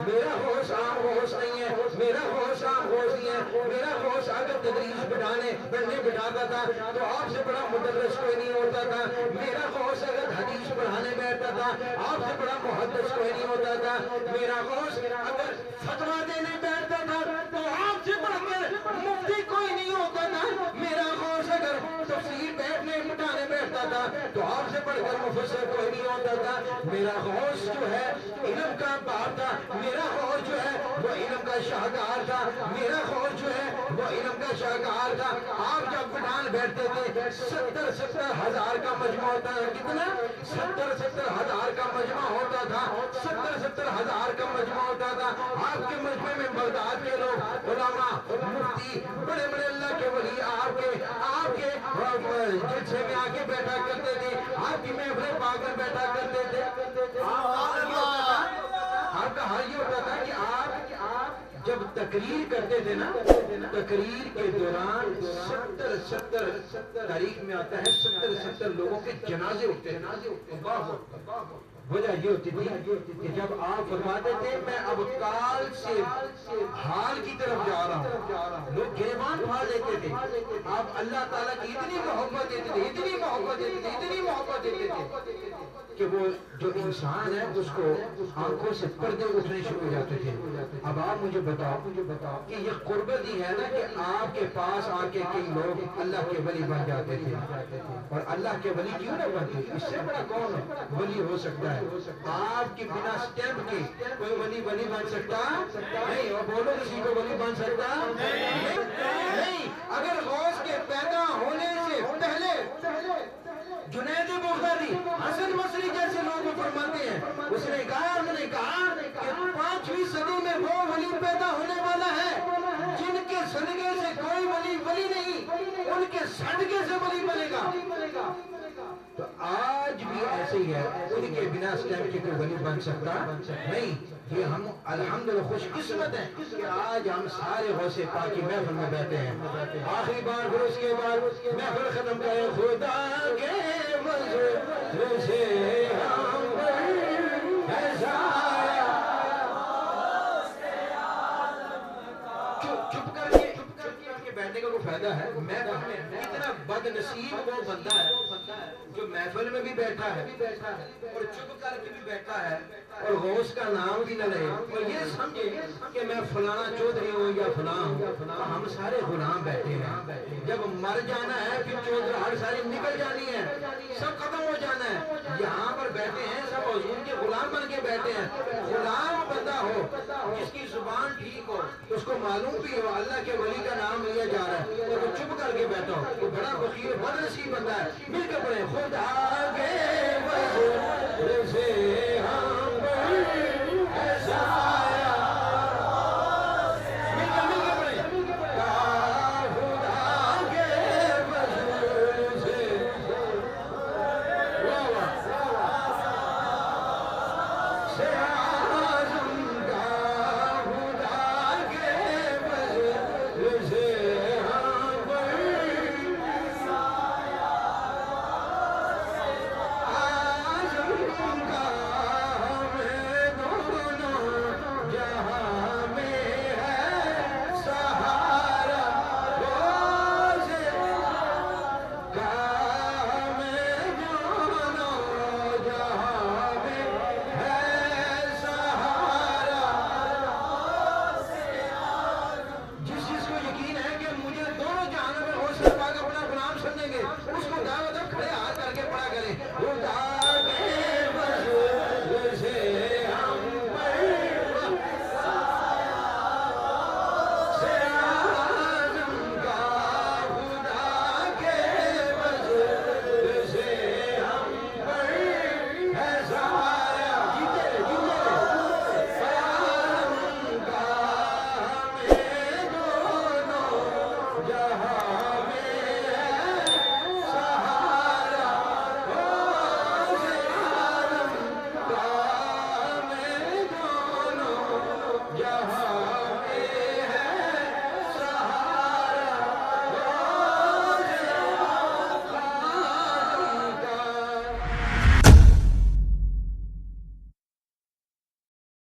میرا ہوش عام ہوش نہیں ہے، میرا ہوش عام ہوش نہیں ہے، میرا ہوش اگر تدریس پڑھنے بٹھاتا تھا تو آپ سے بڑا مدرس کوئی نہیں ہوتا تھا، میرا ہوش اگر حدیث پڑھانے بیٹھتا تھا آپ سے بڑا محدث کوئی نہیں ہوتا تھا، میرا ہوش اگر فتویٰ دینے بیٹھتا تھا تو آپ سے بڑھ کر مفتی کوئی نہیں ہوتا تھا، میرا ہوش اگر تفسیر بٹھانے بیٹھتا تھا تو آپ سے بڑھ کر مفسر کوئی نہیں ہوتا تھا، میرا ہوش جو ہے علم کا باب تھا، میرا ہوش جو ہے وہ علم کا شاہکار تھا، میرا ہوش جو ہے وہ علم کا شاہکار تھا۔ آپ جب بٹھان بیٹھتے تھے 70,000 کا مجمع ہوتا ہے، کتنا 70,000 کا مجمع ہوتا تھا، 70,000 کا مجمع ہوتا تھا۔ آپ کے مجمع میں بغداد کے لوگ علماء مفتی بڑے بڑے اللہ کے ولی آپ کے جلسے میں آ کے بیٹھا کرتے تھے، آپ کی محفلیں پا کر بیٹھا کرتے تھے۔ آپ کا حال یہ ہوتا تھا کہ آپ جب تقریر کرتے تھے نا، تقریر کے دوران 70 تاریخ میں آتا ہے 70 لوگوں کے جنازے اٹھتے ہیں۔ وجہ یہ ہوتی تھی کہ جب آپ فرماتے تھے میں اب کال سے حال کی طرف جا رہا ہوں، لوگ گریبان پھاڑ لیتے تھے، آپ اللہ تعالیٰ کی اتنی محبت دیتے تھے، اتنی محبت دیتے تھے، اتنی محبت دیتے تھے کہ وہ جو انسان ہے اس کو آنکھوں سے پردے اٹھنے شروع ہو جاتے تھے۔ اب آپ مجھے بتاؤ کہ یہ قربت ہی ہے نا کہ آپ کے پاس آ کے کئی لوگ اللہ کے ولی بن جاتے تھے، اور اللہ کے ولی کیوں نہ بنتے؟ اس سے بڑا کون ولی ہو سکتا ہے؟ آپ کے بنا سٹیمپ کے کوئی ولی بن سکتا نہیں، اور بولو کسی کو ولی بن سکتا نہیں۔ اگر غوث کے پیدا ہونے سے پہلے جنید بغدادی، حسن بصری جیسے لوگ فرماتے ہیں، اس نے کہا کہ 5ویں صدی میں وہ ولی پیدا ہونے والا ہے جن کے صدقے سے کوئی ولی نہیں، ان کے صدقے سے ولی بنے گا۔ تو آج بھی ایسے ہی ہے، ان کے بنا سٹیمپ کے کوئی ولی بن سکتا نہیں۔ یہ ہم الحمدللہ خوش قسمت ہیں کہ آج ہم سارے غوث پاک کی محفل میں بیٹھے ہیں۔ آخری بار پھر اس کے بعد محفل ختم کرے، خدا کے منظور سے ہم پر ایسا چپ کر کے بیٹھنے کا کوئی فائدہ ہے؟ محفل میں اتنا بد نصیب وہ بندہ ہے جو محفل میں بھی بیٹھا ہے اور چپ کر کے بھی بیٹھا ہے اور غوث کا نام بھی نہ لے اور یہ سمجھے کہ میں فلانا چودھری ہوں یا فلاں ہوں۔ ہم سارے غلام بیٹھے ہیں، جب مر جانا ہے پھر چودھراہٹ ساری نکل جانی ہے، سب ختم ہو جانا ہے۔ یہاں پر بیٹھے ہیں سب حضور کے غلام بن کے بیٹھے ہیں۔ غلام بندہ ہو جس کی زبان ٹھیک ہو، اس کو معلوم بھی ہو اللہ کے ولی کا نام لیا جا رہا ہے اور وہ چپ کر کے بیٹھا ہو، وہ بڑا بخیل بد نصیب بندہ ہے۔ مل کے پڑھیں، خدا کے